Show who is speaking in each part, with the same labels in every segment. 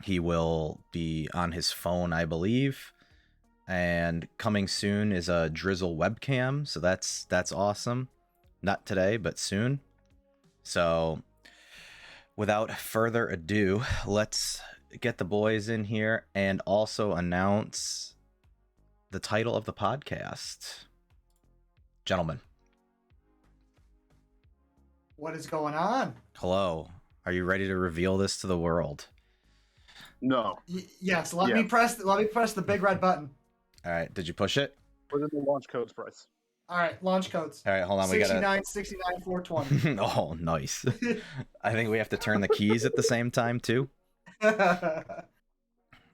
Speaker 1: He will be on his phone, I believe. And coming soon is a Drizzle webcam, so that's awesome. Not today, but soon. So without further ado, let's get the boys in here and also announce the title of the podcast. Gentlemen.
Speaker 2: What is going on?
Speaker 1: Hello. Are you ready to reveal this to the world?
Speaker 3: No.
Speaker 2: Yes. Let me press the big red button.
Speaker 1: All right. Did you push it?
Speaker 3: What are the launch codes, Bryce?
Speaker 2: All right. Launch codes.
Speaker 1: All right. Hold on.
Speaker 2: 69, 69, 420.
Speaker 1: Oh, nice. I think we have to turn the keys at the same time too. All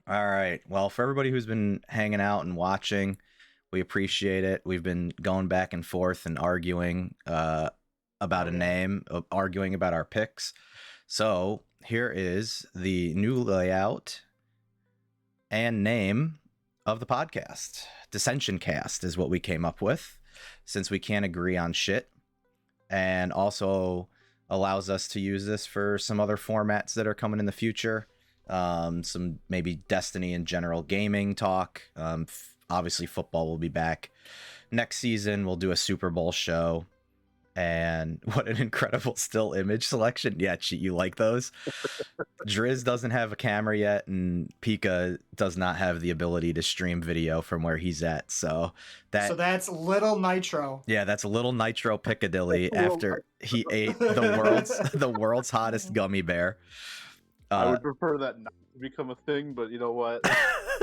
Speaker 1: right. Well, for everybody who's been hanging out and watching, we appreciate it. We've been going back and forth and arguing about a name, arguing about our picks. So here is the new layout and name of the podcast. Dissensioncast is what we came up with, since we can't agree on shit, and also allows us to use this for some other formats that are coming in the future. Some maybe Destiny and general gaming talk. Obviously football will be back next season. We'll do a Super Bowl show. And what an incredible still image selection. Yeah, you like those? Driz doesn't have a camera yet, and Pika does not have the ability to stream video from where he's at. So that's
Speaker 2: Little Nitro.
Speaker 1: Yeah, that's a Little Nitro Piccadilly after he ate the world's hottest gummy bear.
Speaker 3: I would prefer that not to become a thing, but you know what?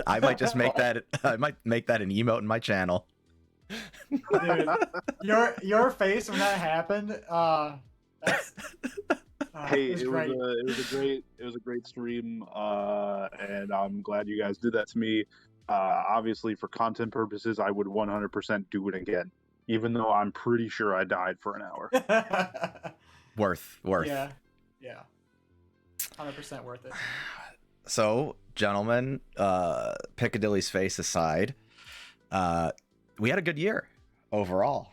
Speaker 1: I might just make that. I might make that an emote in my channel.
Speaker 2: Dude, your face when that happened.
Speaker 3: Hey, it was a great stream, and I'm glad you guys did that to me. Obviously, for content purposes, I would 100% do it again, even though I'm pretty sure I died for an hour.
Speaker 1: Worth.
Speaker 2: Yeah, 100% worth it.
Speaker 1: So, gentlemen, Piccadilly's face aside, we had a good year overall.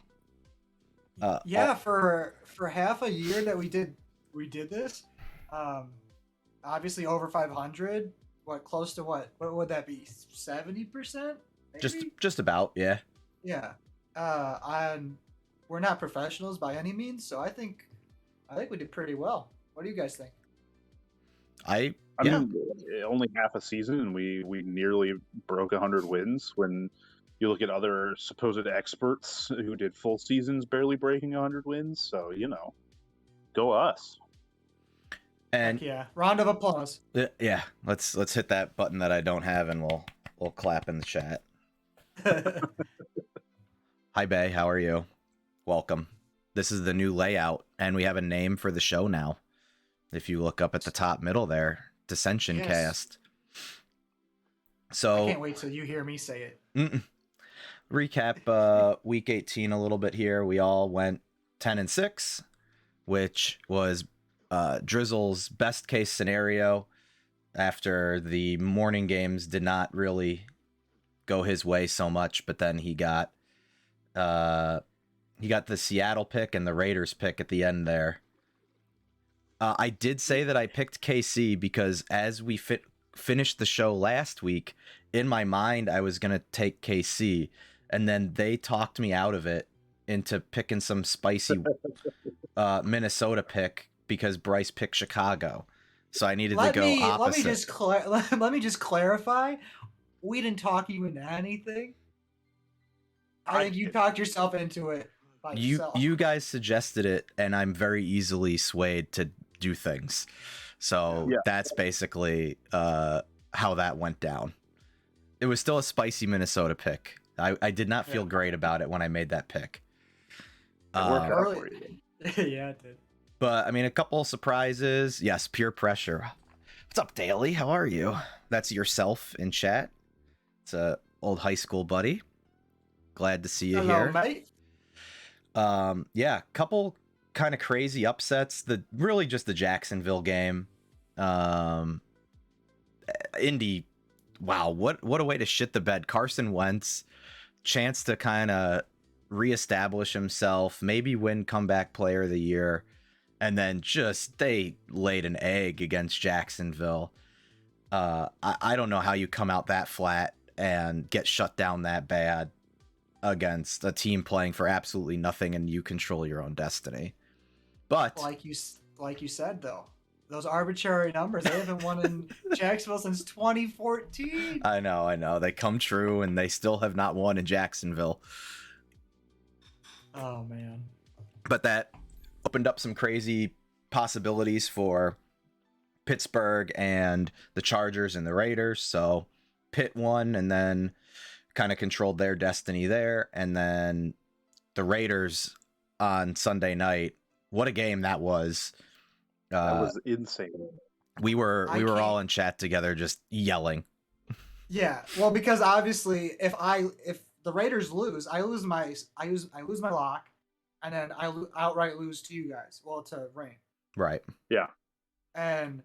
Speaker 2: For half a year that we did this, obviously over 500. What, close to what would that be? 70%?
Speaker 1: Just about, yeah.
Speaker 2: Yeah. And we're not professionals by any means, so I think we did pretty well. What do you guys think?
Speaker 3: I mean, only half a season, and we nearly broke 100 wins. When you look at other supposed experts who did full seasons barely breaking 100 wins, so go us.
Speaker 2: And round of applause.
Speaker 1: Yeah, let's hit that button that I don't have, and we'll clap in the chat. Hi, Bay. How are you? Welcome. This is the new layout, and we have a name for the show now. If you look up at the top middle there, Dissensioncast. Yes. So
Speaker 2: I can't wait till you hear me say it.
Speaker 1: Recap week 18 a little bit here. We all went 10-6, which was Drizzle's best case scenario after the morning games did not really go his way so much, but then he got the Seattle pick and the Raiders pick at the end there. I did say that I picked KC because as we finished the show last week, in my mind I was going to take KC, and then they talked me out of it into picking some spicy Minnesota pick because Bryce picked Chicago. So I needed to go opposite.
Speaker 2: Let me just clarify. We didn't talk you into anything. I think you talked yourself into it by yourself.
Speaker 1: You guys suggested it, and I'm very easily swayed to do things. So that's basically how that went down. It was still a spicy Minnesota pick. I did not feel great about it when I made that pick.
Speaker 3: It worked out for you.
Speaker 2: Yeah, it did.
Speaker 1: But I mean, a couple surprises. Yes, peer pressure. What's up, Daly? How are you? That's yourself in chat. It's a old high school buddy. Glad to see you here.
Speaker 2: Mate.
Speaker 1: Yeah, couple kind of crazy upsets. Really just the Jacksonville game. Indy. Wow, what a way to shit the bed. Carson Wentz, chance to kind of reestablish himself, maybe win comeback player of the year, and then just they laid an egg against Jacksonville. I don't know how you come out that flat and get shut down that bad against a team playing for absolutely nothing and you control your own destiny. But
Speaker 2: like you said though, those arbitrary numbers, they haven't won in Jacksonville since 2014.
Speaker 1: I know they come true and they still have not won in Jacksonville.
Speaker 2: Oh man.
Speaker 1: But that opened up some crazy possibilities for Pittsburgh and the Chargers and the Raiders. So Pitt won and then kind of controlled their destiny there. And then the Raiders on Sunday night, what a game that was.
Speaker 3: That was insane.
Speaker 1: We were all in chat together just yelling.
Speaker 2: Yeah, well, because obviously if the Raiders lose, I lose my lock, and then I outright lose to you guys. Well, to Rain.
Speaker 1: Right.
Speaker 3: Yeah.
Speaker 2: And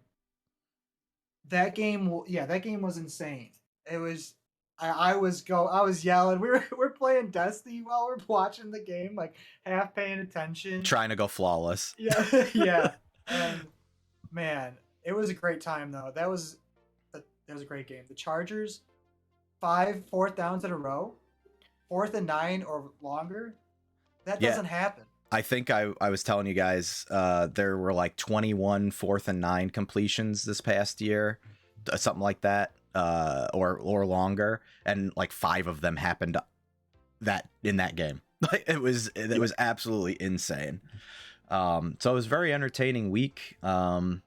Speaker 2: that game was insane. It was. I was yelling. We're playing Destiny while we're watching the game, like half paying attention,
Speaker 1: Trying to go flawless.
Speaker 2: Yeah, yeah. And man, it was a great time though. That was a great game. The Chargers, 5 4th downs in a row, 4th and 9 or longer. That doesn't happen.
Speaker 1: I think I was telling you guys there were like 21 4th and 9 completions this past year, something like that, or longer, and like 5 of them happened in that game. Like it was absolutely insane. So it was a very entertaining week. The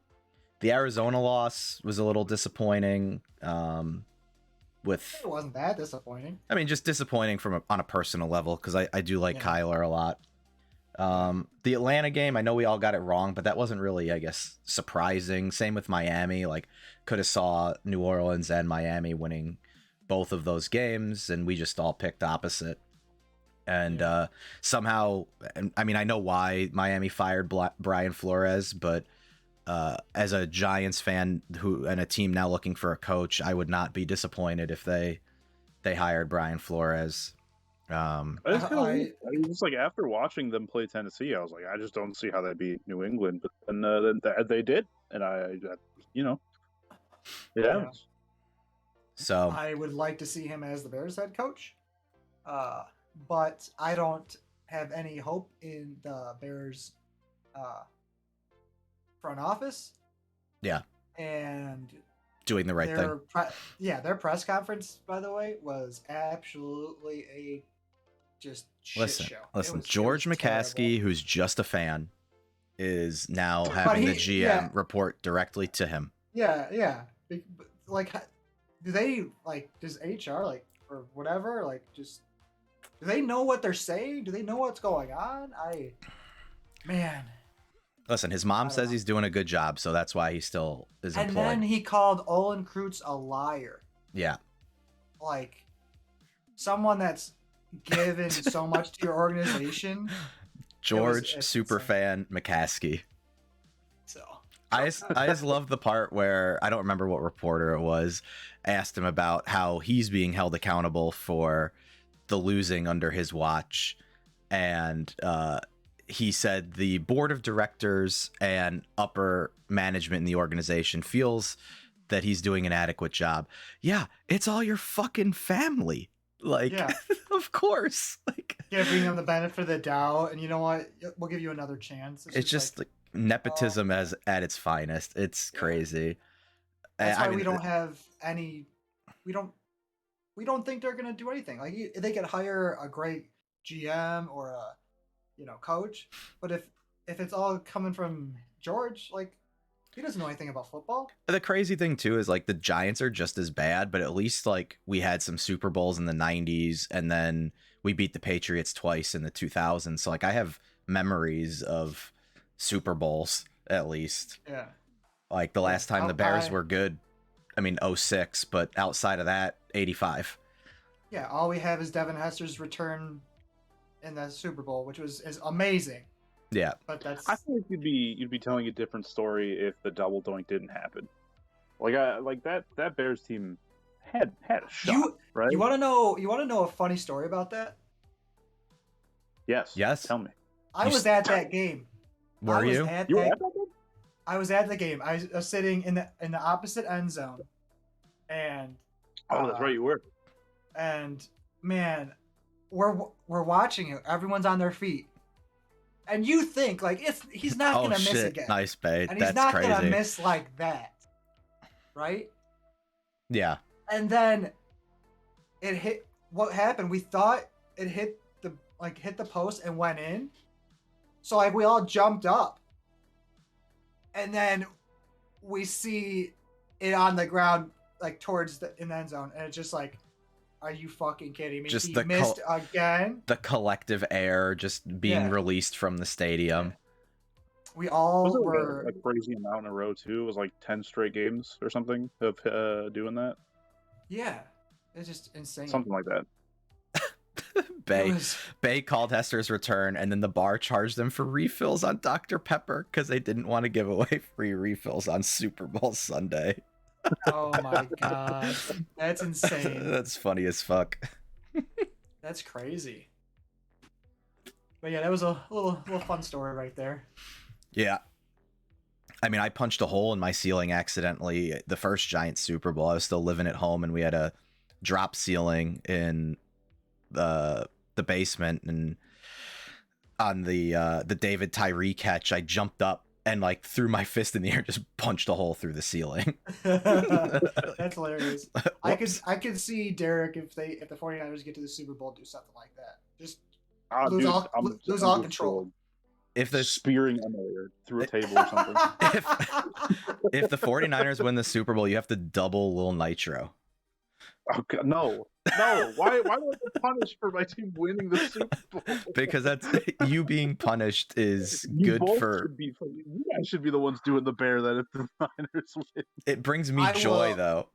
Speaker 1: Arizona loss was a little disappointing. It
Speaker 2: wasn't that disappointing.
Speaker 1: I mean, just disappointing on a personal level because I do like Kyler a lot. The Atlanta game, I know we all got it wrong, but that wasn't really, I guess, surprising. Same with Miami. Like, could have saw New Orleans and Miami winning both of those games, and we just all picked opposite. And somehow, I mean, I know why Miami fired Brian Flores, but as a Giants fan and a team now looking for a coach, I would not be disappointed if they hired Brian Flores.
Speaker 3: I was like, after watching them play Tennessee, I was like, I just don't see how they beat New England, but then they did, and yeah.
Speaker 1: So
Speaker 2: I would like to see him as the Bears head coach, but I don't have any hope in the Bears front office.
Speaker 1: Yeah,
Speaker 2: and
Speaker 1: doing the right thing.
Speaker 2: Their press conference, by the way, was absolutely a just shit show.
Speaker 1: Listen, George McCaskey, terrible. Who's just a fan, is now having the GM report directly to him.
Speaker 2: Yeah. Like, do they, like, does HR, like, or whatever, like, just, do they know what they're saying? Do they know what's going on? Man.
Speaker 1: Listen, his mom says he's doing a good job, so that's why he still is employed.
Speaker 2: And then he called Olin Kreutz a liar.
Speaker 1: Yeah.
Speaker 2: Like, someone that's given so much to your organization.
Speaker 1: George superfan McCaskey.
Speaker 2: So
Speaker 1: I just love the part where, I don't remember what reporter it was, asked him about how he's being held accountable for the losing under his watch, and he said the board of directors and upper management in the organization feels that he's doing an adequate job. Yeah, it's all your fucking family. Like, of course. Like,
Speaker 2: bring them the benefit of the doubt, and you know what? We'll give you another chance.
Speaker 1: It's just like nepotism as at its finest. It's crazy.
Speaker 2: That's why we don't have any. We don't think they're gonna do anything. Like, they could hire a great GM or a coach, but if it's all coming from George, like, he doesn't know anything about football.
Speaker 1: The crazy thing too is, like, the Giants are just as bad, but at least, like, we had some Super Bowls in the 90s, and then we beat the Patriots twice in the 2000s. So, like, I have memories of Super Bowls, at least.
Speaker 2: Yeah.
Speaker 1: Like, the last time the Bears were good, I mean, 06, but outside of that, 85.
Speaker 2: Yeah, all we have is Devin Hester's return in the Super Bowl, which is amazing.
Speaker 1: Yeah,
Speaker 2: but
Speaker 3: I feel like you'd be telling a different story if the double doink didn't happen. Like that Bears team had a shot, right?
Speaker 2: You want to know a funny story about that?
Speaker 3: Yes.
Speaker 1: Tell me.
Speaker 2: I was at that game.
Speaker 1: Were you?
Speaker 2: I was at the game. I was sitting in the opposite end zone, And
Speaker 3: oh, that's right, you were.
Speaker 2: And man, we're watching it. Everyone's on their feet, and you think like he's not gonna miss again.
Speaker 1: Nice bait.
Speaker 2: And he's not gonna miss like that, right?
Speaker 1: Yeah.
Speaker 2: And then it hit. What happened? We thought it hit the post and went in. So like we all jumped up, and then we see it on the ground like towards in the end zone, and it's just like, are you fucking kidding me?
Speaker 1: Just
Speaker 2: he missed again.
Speaker 1: The collective air just being released from the stadium.
Speaker 2: Yeah. We all were
Speaker 3: a crazy amount in a row too. It was like 10 straight games or something of doing that.
Speaker 2: Yeah, it's just insane.
Speaker 3: Something like that.
Speaker 1: Bay called Hester's return, and then the bar charged them for refills on Dr. Pepper because they didn't want to give away free refills on Super Bowl Sunday.
Speaker 2: Oh my god, that's insane.
Speaker 1: That's funny as fuck.
Speaker 2: That's crazy. But yeah, that was a little fun story right there.
Speaker 1: Yeah. I mean, I punched a hole in my ceiling accidentally the first Giants Super Bowl. I was still living at home, and we had a drop ceiling in the basement, and on the David Tyree catch, I jumped up and like threw my fist in the air, just punched a hole through the ceiling.
Speaker 2: That's hilarious. I could see Derek if the 49ers get to the Super Bowl do something like that. Just lose all control.
Speaker 1: If the
Speaker 3: spearing Emily through a table or something.
Speaker 1: if the 49ers win the Super Bowl, you have to double Lil Nitro.
Speaker 3: Oh God, no. Why would I get punished for my team winning the Super Bowl?
Speaker 1: Because that's you being punished is good for.
Speaker 3: You guys should be the ones doing the bear. That if the Niners win,
Speaker 1: it brings me joy though.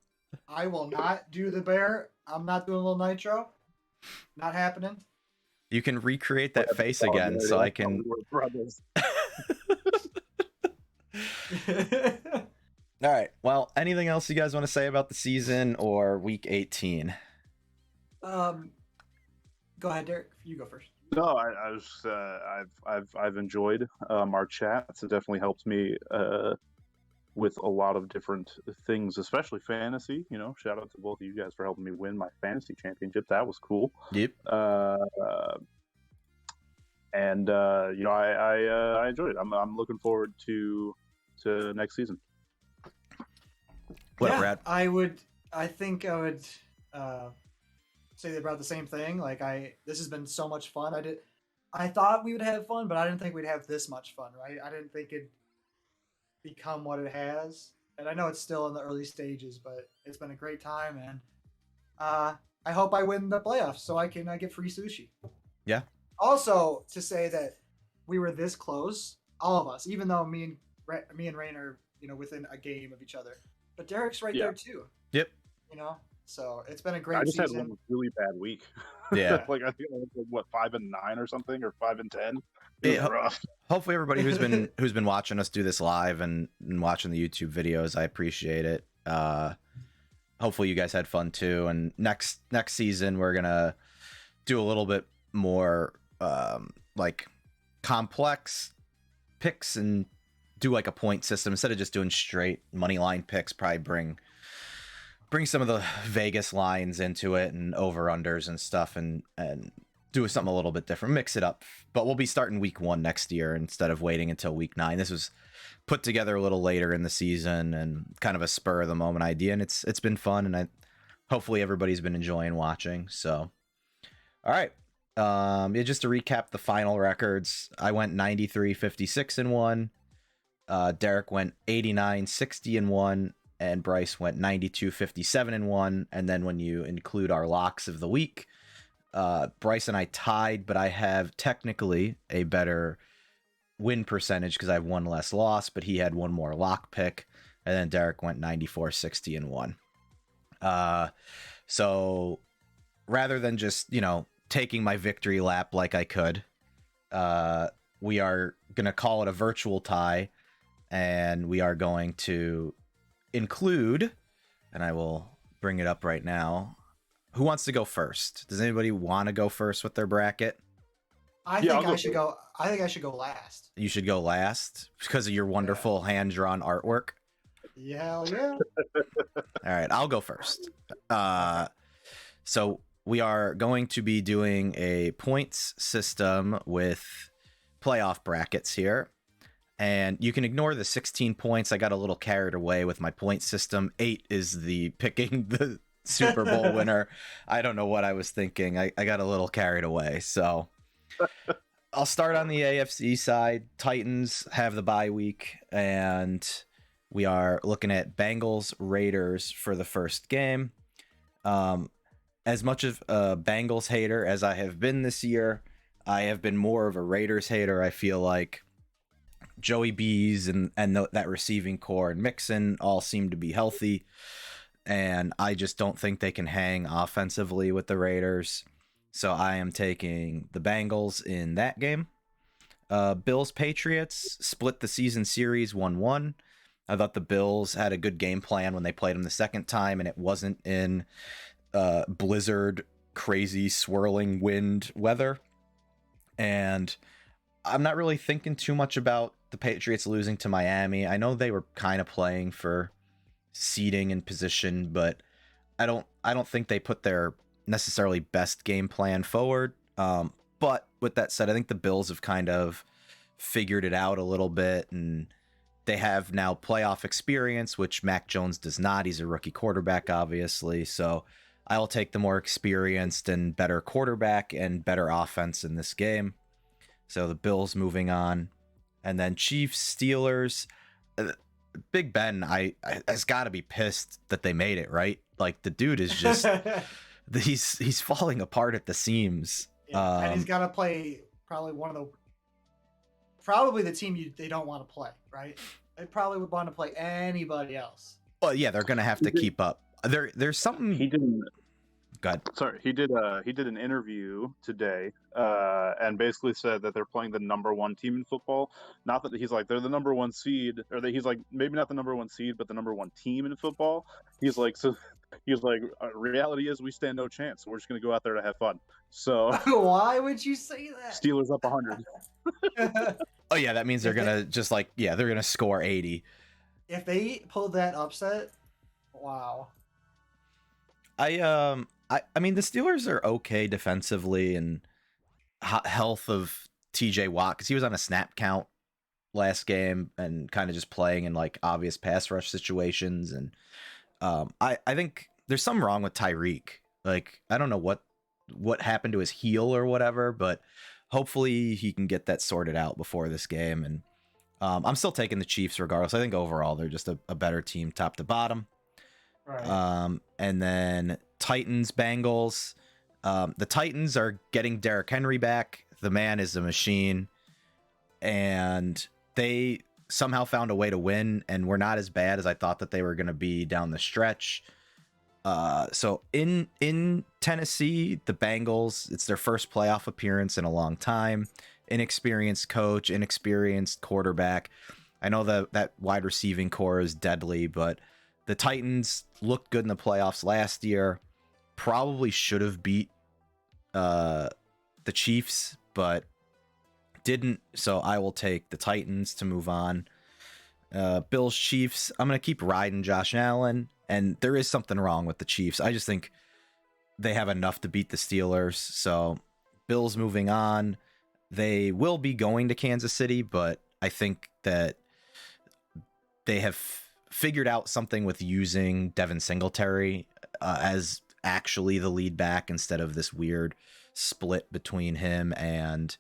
Speaker 2: I will not do the bear. I'm not doing a little Nitro. Not happening.
Speaker 1: You can recreate that face again, so I can. All right. Well, anything else you guys want to say about the season or Week 18?
Speaker 2: Go ahead, Derek. You go first.
Speaker 3: No, I've enjoyed our chats. It definitely helps me with a lot of different things, especially fantasy. You know, shout out to both of you guys for helping me win my fantasy championship. That was cool.
Speaker 1: Yep.
Speaker 3: And you know, I enjoyed it. I'm looking forward to next season.
Speaker 1: What, Brad?
Speaker 2: I think I would say about the same thing. Like this has been so much fun. I thought we would have fun, but I didn't think we'd have this much fun, right? I didn't think it'd become what it has. And I know it's still in the early stages, but it's been a great time, and I hope I win the playoffs so I can get free sushi.
Speaker 1: Yeah.
Speaker 2: Also, to say that we were this close, all of us, even though me and Rain are, you know, within a game of each other. But Derek's right there too.
Speaker 1: Yep.
Speaker 2: You know, so it's been a great
Speaker 3: season. I just
Speaker 2: season.
Speaker 3: had one really bad week.
Speaker 1: Yeah.
Speaker 3: Like I think I was 5-9 or something, or 5-10. It was rough.
Speaker 1: Hopefully, everybody who's been watching us do this live and watching the YouTube videos, I appreciate it. Hopefully, you guys had fun too. And next season, we're gonna do a little bit more like complex picks and do like a point system instead of just doing straight money line picks. Probably bring some of the Vegas lines into it and over unders and stuff, and do something a little bit different, mix it up. But we'll be starting week 1 next year instead of waiting until week 9. This was put together a little later in the season and kind of a spur of the moment idea, and it's been fun, and hopefully everybody's been enjoying watching. So, all right. Yeah, just to recap the final records, I went 93-56-1. Derek went 89-60-1, and Bryce went 92-57-1. And then when you include our locks of the week, Bryce and I tied, but I have technically a better win percentage because I have one less loss, but he had one more lock pick, and then Derek went 94-60-1. So rather than just, you know, taking my victory lap like I could, we are going to call it a virtual tie, and we are going to include, and I will bring it up right now. Who wants to go first? Does anybody want to go first with their bracket?
Speaker 2: I think I should go last.
Speaker 1: You should go last because of your wonderful hand-drawn artwork.
Speaker 2: Yeah, yeah.
Speaker 1: All right, I'll go first. So we are going to be doing a points system with playoff brackets here. And you can ignore the 16 points. I got a little carried away with my point system. 8 is the picking the Super Bowl winner. I don't know what I was thinking. I got a little carried away. So I'll start on the AFC side. Titans have the bye week, and we are looking at Bengals Raiders for the first game. As much of a Bengals hater as I have been this year, I have been more of a Raiders hater. I feel like Joey B's and that receiving core and Mixon all seem to be healthy, and I just don't think they can hang offensively with the Raiders. So I am taking the Bengals in that game. Bills Patriots split the season series 1-1. I thought the Bills had a good game plan when they played them the second time, and it wasn't in blizzard, crazy, swirling wind weather. And I'm not really thinking too much about the Patriots losing to Miami. I know they were kind of playing for seeding and position, but I don't think they put their necessarily best game plan forward. But with that said, I think the Bills have kind of figured it out a little bit, and they have now playoff experience, which Mac Jones does not. He's a rookie quarterback, obviously. So I will take the more experienced and better quarterback and better offense in this game. So the Bills moving on. And then Chiefs, Steelers. Big Ben has got to be pissed that they made it, right? Like, the dude is just he's falling apart at the seams.
Speaker 2: Yeah, and he's got to play probably the team they don't want to play, right? They probably would want to play anybody else.
Speaker 1: Well, yeah, they're going to have to keep up. There's something
Speaker 3: he didn't.
Speaker 1: God.
Speaker 3: Sorry, he did an interview today, and basically said that they're playing the number one team in football. Not that he's like they're the number one seed, or that he's like maybe not the number one seed, but the number one team in football. He's like reality is we stand no chance. We're just gonna go out there to have fun. So
Speaker 2: why would you say that?
Speaker 3: Steelers up 100.
Speaker 1: Oh yeah, that means they're gonna they're gonna score 80.
Speaker 2: If they pull that upset, wow.
Speaker 1: I mean, the Steelers are okay defensively, and health of TJ Watt, because he was on a snap count last game and kind of just playing in like obvious pass rush situations. And I think there's something wrong with Tyreek. Like, I don't know what happened to his heel or whatever, but hopefully he can get that sorted out before this game. And I'm still taking the Chiefs regardless. I think overall they're just a better team top to bottom.
Speaker 2: Right.
Speaker 1: And then Titans, Bengals. The Titans are getting Derrick Henry back. The man is a machine, and they somehow found a way to win, and were not as bad as I thought that they were going to be down the stretch. So in Tennessee, the Bengals, it's their first playoff appearance in a long time. Inexperienced coach, inexperienced quarterback. I know that wide receiving core is deadly, but the Titans looked good in the playoffs last year. Probably should have beat the Chiefs, but didn't. So I will take the Titans to move on. Bills, Chiefs. I'm going to keep riding Josh Allen, and there is something wrong with the Chiefs. I just think they have enough to beat the Steelers. So Bills moving on. They will be going to Kansas City, but I think that they have figured out something with using Devin Singletary as actually the lead back instead of this weird split between him and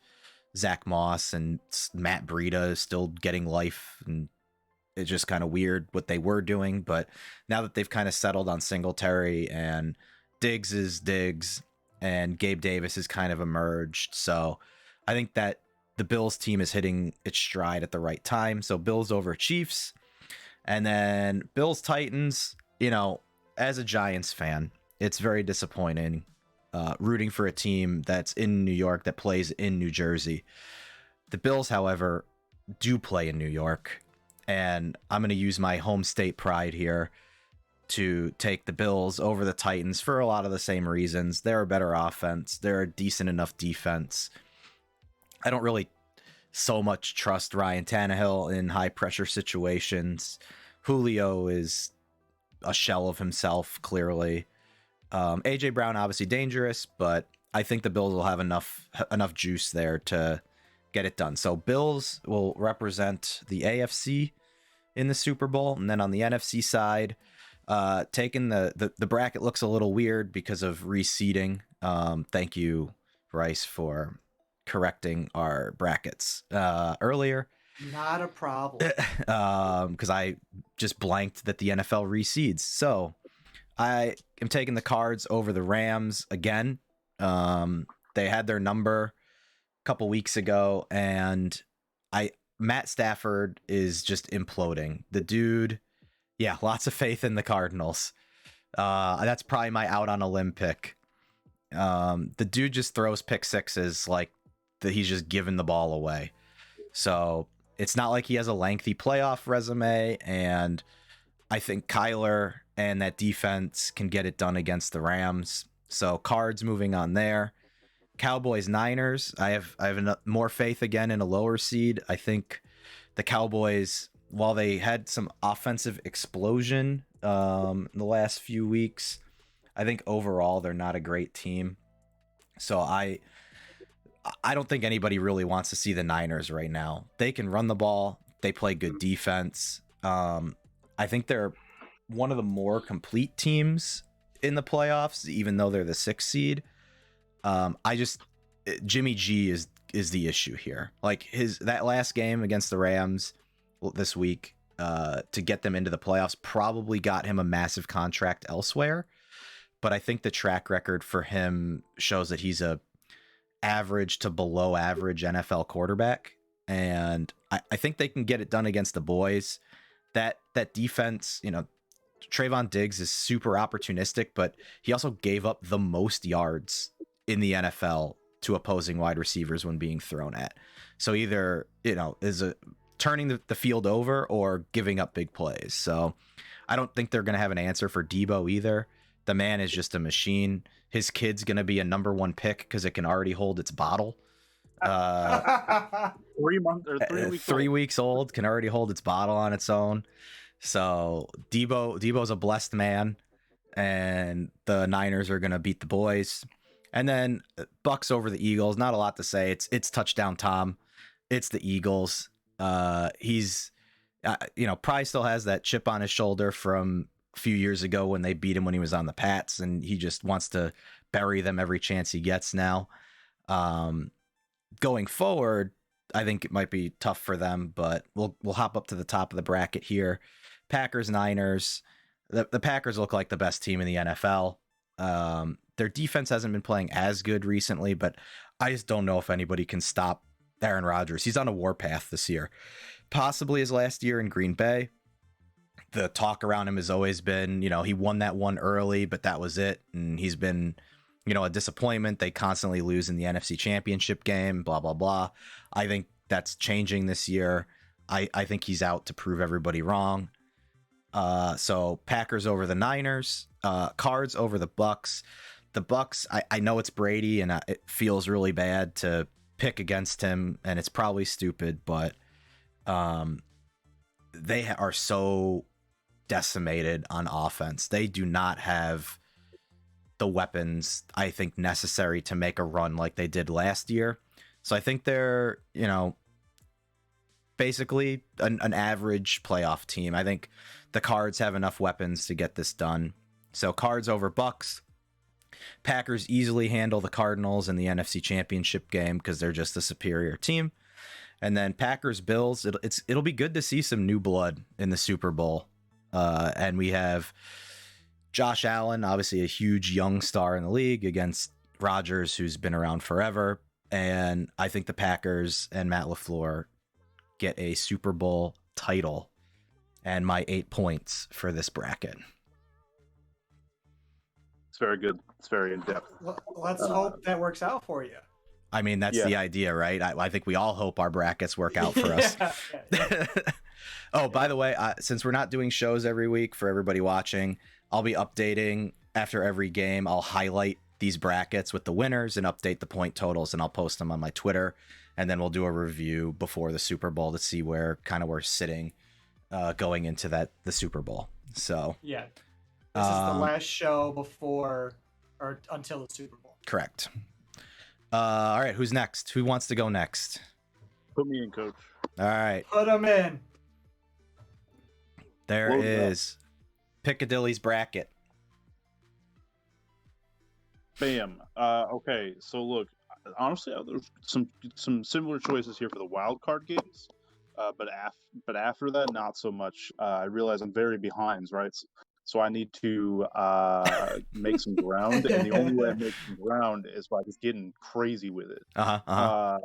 Speaker 1: Zach Moss, and Matt Breida is still getting life, and it's just kind of weird what they were doing. But now that they've kind of settled on Singletary, and Diggs is Diggs, and Gabe Davis has kind of emerged, so I think that the Bills team is hitting its stride at the right time. So Bills over Chiefs. And then Bills Titans. You know, as a Giants fan, it's very disappointing rooting for a team that's in New York that plays in New Jersey. The Bills, however, do play in New York, and I'm going to use my home state pride here to take the Bills over the Titans for a lot of the same reasons. They're a better offense. They're a decent enough defense. I don't really so much trust Ryan Tannehill in high pressure situations, Julio is a shell of himself, clearly. AJ Brown obviously dangerous, but I think the Bills will have enough juice there to get it done. So Bills will represent the AFC in the Super Bowl, and then on the NFC side, taking the bracket looks a little weird because of reseeding. Thank you, Bryce, for correcting our brackets earlier.
Speaker 2: Not a problem.
Speaker 1: Because I just blanked that the NFL reseeds. So I am taking the Cards over the Rams again. They had their number a couple weeks ago, and Matt Stafford is just imploding. The dude, yeah, lots of faith in the Cardinals. That's probably my out on a limb pick. The dude just throws pick sixes like that. He's just giving the ball away. So it's not like he has a lengthy playoff resume, and I think Kyler and that defense can get it done against the Rams. So Cards moving on there. Cowboys Niners. I have more faith again in a lower seed. I think the Cowboys, while they had some offensive explosion in the last few weeks, I think overall they're not a great team. So I don't think anybody really wants to see the Niners right now. They can run the ball. They play good defense. I think they're one of the more complete teams in the playoffs, even though they're the 6th seed. Jimmy G is the issue here. Like that last game against the Rams this week to get them into the playoffs probably got him a massive contract elsewhere. But I think the track record for him shows that he's a average to below average NFL quarterback. And I think they can get it done against the boys. That defense, Trayvon Diggs is super opportunistic, but he also gave up the most yards in the NFL to opposing wide receivers when being thrown at. So either, is turning the field over or giving up big plays. So I don't think they're going to have an answer for Debo either. The man is just a machine. His kid's going to be a number 1 pick because it can already hold its bottle.
Speaker 3: 3 months or 3 weeks
Speaker 1: 3 weeks old, can already hold its bottle on its own. So Debo's a blessed man, and the Niners are going to beat the boys. And then Bucks over the Eagles. Not a lot to say. It's touchdown Tom. It's the Eagles. He's probably still has that chip on his shoulder from a few years ago when they beat him when he was on the Pats, and he just wants to bury them every chance he gets now. Going forward, I think it might be tough for them, but we'll hop up to the top of the bracket here. Packers, Niners. The Packers look like the best team in the NFL. Their defense hasn't been playing as good recently, but I just don't know if anybody can stop Aaron Rodgers. He's on a warpath this year. Possibly his last year in Green Bay. The talk around him has always been, he won that one early, but that was it. And he's been, a disappointment. They constantly lose in the NFC Championship game, blah, blah, blah. I think that's changing this year. I think he's out to prove everybody wrong. So Packers over the Niners, Cards over the Bucks. The Bucks, I know it's Brady, and it feels really bad to pick against him, and it's probably stupid, but they are so decimated on offense. They do not have the weapons, I think, necessary to make a run like they did last year. So I think they're, basically an average playoff team. I think the Cards have enough weapons to get this done. So Cards over Bucks. Packers easily handle the Cardinals in the NFC Championship game because they're just a superior team. And then Packers Bills, it'll be good to see some new blood in the Super Bowl. And we have Josh Allen, obviously a huge young star in the league, against Rodgers, who's been around forever. And I think the Packers and Matt LaFleur get a Super Bowl title, and my 8 points for this bracket.
Speaker 3: It's very good. It's very in-depth.
Speaker 2: Let's hope that works out for you.
Speaker 1: I mean, that's the idea, right? I think we all hope our brackets work out for us. Oh, by the way, since we're not doing shows every week for everybody watching, I'll be updating after every game. I'll highlight these brackets with the winners and update the point totals, and I'll post them on my Twitter. And then we'll do a review before the Super Bowl to see where we're sitting going into the Super Bowl. So
Speaker 2: yeah, this is the last show before or until the Super Bowl.
Speaker 1: Correct. All right, who's next? Who wants to go next?
Speaker 3: Put me in, coach.
Speaker 1: All right.
Speaker 2: Put him in.
Speaker 1: There is Piccadilly's bracket.
Speaker 3: Bam. Okay, so look, honestly, there's some similar choices here for the wild card games, but after that, not so much. I realize I'm very behind, right? So I need to make some ground, and the only way I make some ground is by just getting crazy with it.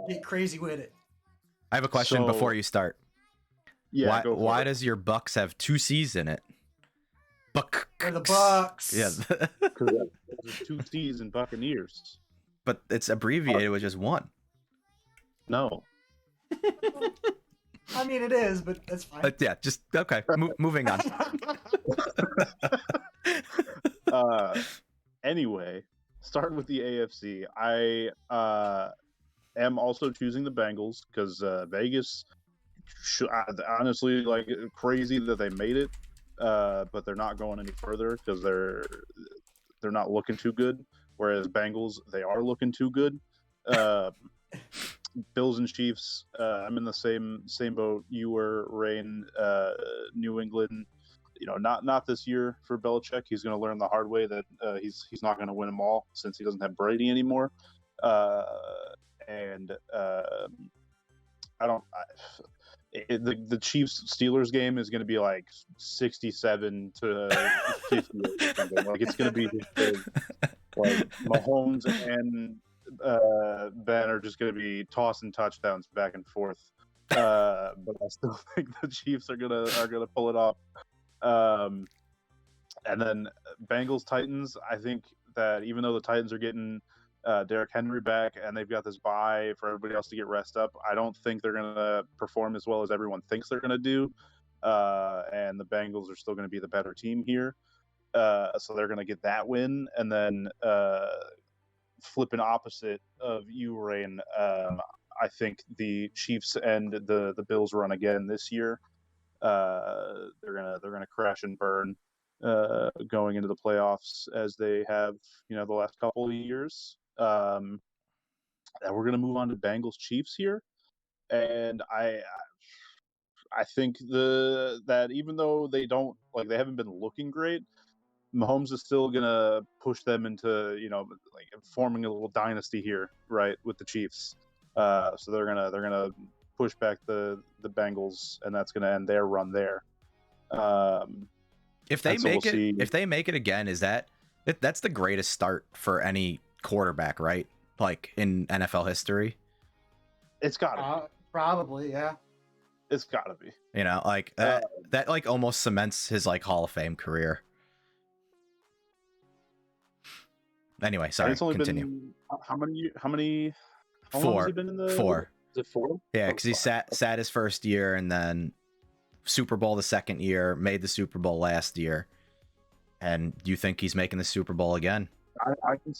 Speaker 2: Get crazy with it.
Speaker 1: I have a question before you start.
Speaker 3: Yeah,
Speaker 1: why does your Bucks have 2 C's in it?
Speaker 2: For the Bucks.
Speaker 1: Yeah.
Speaker 3: Because there's 2 C's in Buccaneers.
Speaker 1: But it's abbreviated with just 1.
Speaker 3: No.
Speaker 2: I mean, it is, but that's fine.
Speaker 1: Yeah, just okay. Moving on.
Speaker 3: Anyway, starting with the AFC, I am also choosing the Bengals because Vegas, honestly, like crazy that they made it, but they're not going any further because they're not looking too good. Whereas Bengals, they are looking too good. Bills and Chiefs, I'm in the same boat you were, Rain. New England, not this year for Belichick. He's going to learn the hard way that he's not going to win them all since he doesn't have Brady anymore. The Chiefs Steelers game is going to be like 67-50 or something. Like it's going to be like Mahomes and Ben are just going to be tossing touchdowns back and forth. But I still think the Chiefs are gonna pull it off. And then Bengals Titans. I think that even though the Titans are getting Derrick Henry back and they've got this bye for everybody else to get rest up, I don't think they're gonna perform as well as everyone thinks they're gonna do. And the Bengals are still gonna be the better team here. So they're gonna get that win, and then flipping opposite of you, Rain. I think the Chiefs and the Bills run again this year. They're gonna crash and burn going into the playoffs as they have the last couple of years. And we're gonna move on to Bengals Chiefs here, and I think that even though they haven't been looking great, Mahomes is still gonna push them into forming a little dynasty here, right, with the Chiefs. So they're gonna push back the Bengals, and that's gonna end their run there.
Speaker 1: If they make it again, that's the greatest start for any quarterback, right? Like in NFL history.
Speaker 3: It's gotta be.
Speaker 2: Probably, yeah.
Speaker 3: It's gotta be.
Speaker 1: That like almost cements his like Hall of Fame career. Anyway, sorry.
Speaker 3: It's only
Speaker 1: continue.
Speaker 3: Been, how many? How
Speaker 1: 4.
Speaker 3: long has he been in the
Speaker 1: 4.
Speaker 3: Is it 4?
Speaker 1: Yeah, because he sat his first year, and then Super Bowl the second year, made the Super Bowl last year. And do you think he's making the Super Bowl again?
Speaker 3: I can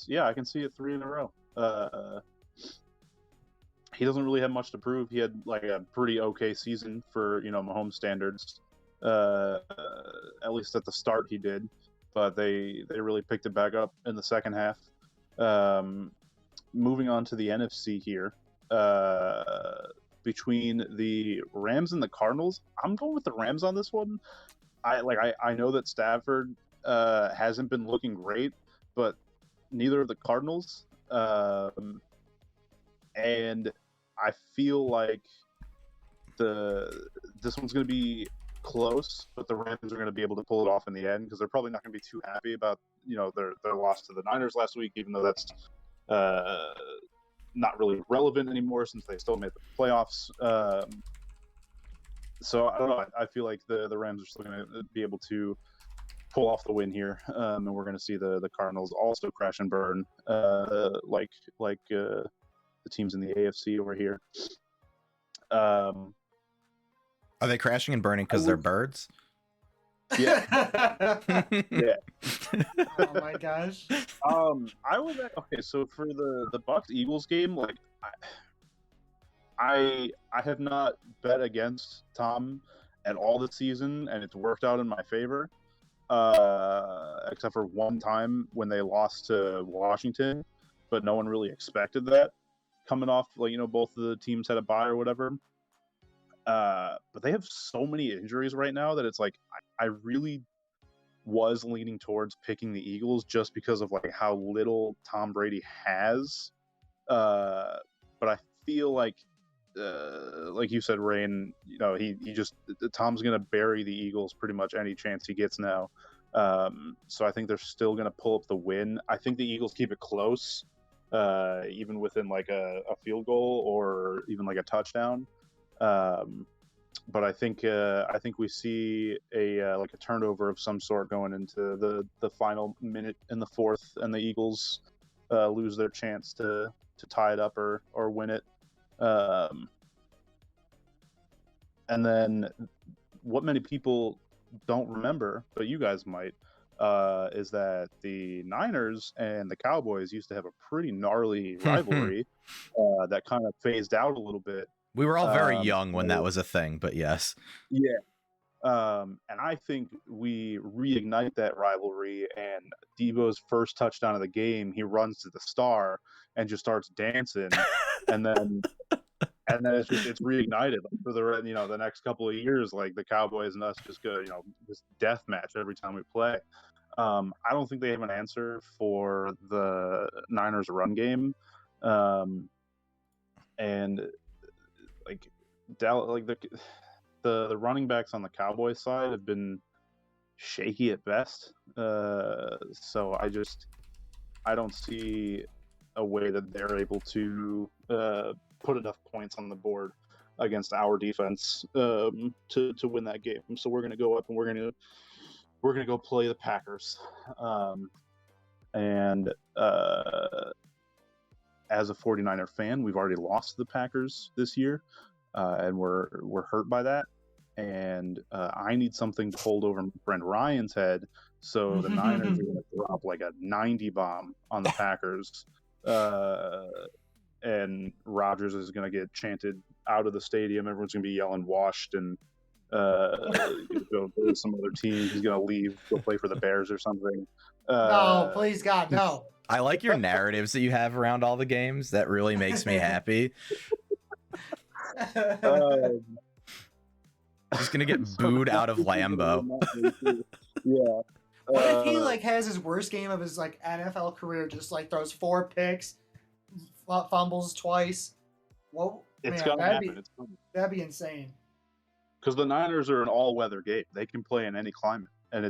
Speaker 3: see it 3 in a row. He doesn't really have much to prove. He had like a pretty okay season for Mahomes standards. At least at the start he did, but they really picked it back up in the second half. Moving on to the NFC here, between the Rams and the Cardinals, I'm going with the Rams on this one. I know that Stafford hasn't been looking great, but neither of the Cardinals. And I feel like this one's going to be close, but the Rams are going to be able to pull it off in the end because they're probably not going to be too happy about their loss to the Niners last week, even though that's not really relevant anymore since they still made the playoffs. So I don't know. I feel like the Rams are still going to be able to pull off the win here, and we're going to see the Cardinals also crash and burn, like the teams in the AFC over here.
Speaker 1: Are they crashing and burning because they're birds?
Speaker 3: Yeah.
Speaker 2: Yeah. Oh my gosh.
Speaker 3: Okay, so for the Bucks Eagles game, I have not bet against Tom at all this season, and it's worked out in my favor. Except for one time when they lost to Washington, but no one really expected that coming off, like, both of the teams had a bye or whatever. But they have so many injuries right now that it's like I really was leaning towards picking the Eagles just because of like how little Tom Brady has. But I feel like you said, Rain, Tom's gonna bury the Eagles pretty much any chance he gets now. So I think they're still gonna pull up the win. I think the Eagles keep it close, even within like a field goal or even like a touchdown. But I think we see a turnover of some sort going into the final minute in the fourth, and the Eagles lose their chance to tie it up or win it. And then what many people don't remember, but you guys might, is that the Niners and the Cowboys used to have a pretty gnarly rivalry that kind of phased out a little bit.
Speaker 1: We were all very young when that was a thing, but yes.
Speaker 3: Yeah. And I think we reignite that rivalry, and Debo's first touchdown of the game, he runs to the star and just starts dancing, and then it's reignited for the next couple of years. Like the Cowboys and us just go, this death match every time we play. I don't think they have an answer for the Niners run game, and like the running backs on the Cowboys side have been shaky at best. So I don't see a way that they're able to put enough points on the board against our defense to win that game. So we're going to go up and we're going to go play the Packers. And as a 49er fan, we've already lost the Packers this year, and we're hurt by that. And I need something to hold over my friend Ryan's head, so the Niners are going to drop like a 90 bomb on the Packers, and Rodgers is going to get chanted out of the stadium. Everyone's going to be yelling "washed," and go to some other team. He's going to leave, go play for the Bears or something.
Speaker 2: No, please God, no.
Speaker 1: I like your narratives that you have around all the games. That really makes me happy. He's gonna get booed out of Lambeau.
Speaker 3: Yeah.
Speaker 2: What if he has his worst game of his NFL career? Just throws 4 picks, fumbles twice. Well,
Speaker 3: it's gonna happen.
Speaker 2: That'd be insane.
Speaker 3: Because the Niners are an all-weather game. They can play in any climate, and